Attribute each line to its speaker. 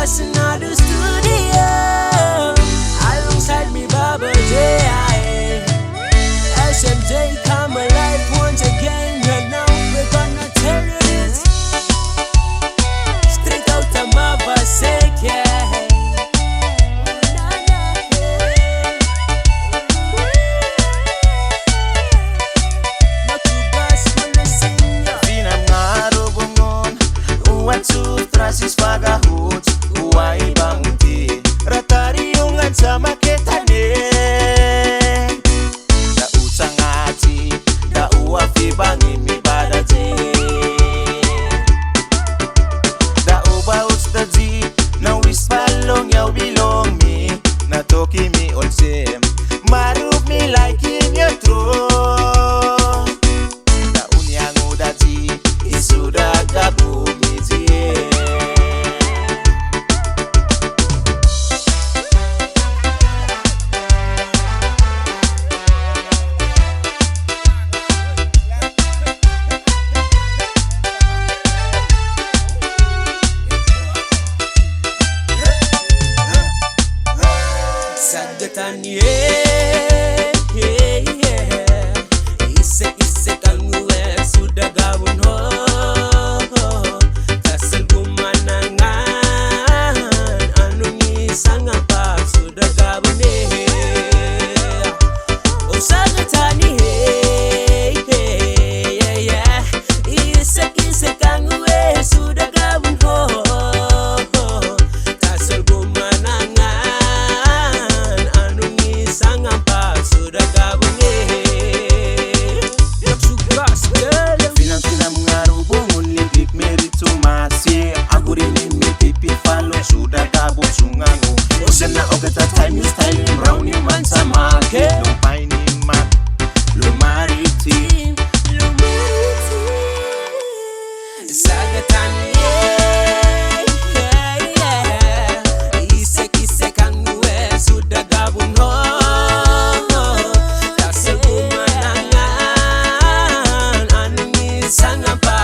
Speaker 1: us in the studio. Alongside me, Baba J.I.A. SMJ come alive once again. And now we're gonna tell you this straight out of Mavasek, yeah.
Speaker 2: Francis Fagahut, Uai Banguti, Ratari yung sa maketane. Da usangati, da uafi bangin mi badaji. Da uba ustaji, na wispalong yaw bilong mi, na toki mi olse, maruf mi like in your throat. Da unyang udaji, isuda gabu mi zie.
Speaker 1: Sagatan Ise kangue sudah gabun ho. Tasel gumanangan anu ngisang apa sudah gabun Oh sagatan Ise kangue sudah gabun ho. Tasel gumanangan sang apa sudah gabung Sugas
Speaker 2: Filang-filang mengarubung Limpik meritu masih Aku rini pipi falo sudah gabung sungangu Osena ogata time styling Brownie man sama ke Lumpay ni man Lumariti
Speaker 1: Sagatan Ise kangue sudah gabung ho. Sang apa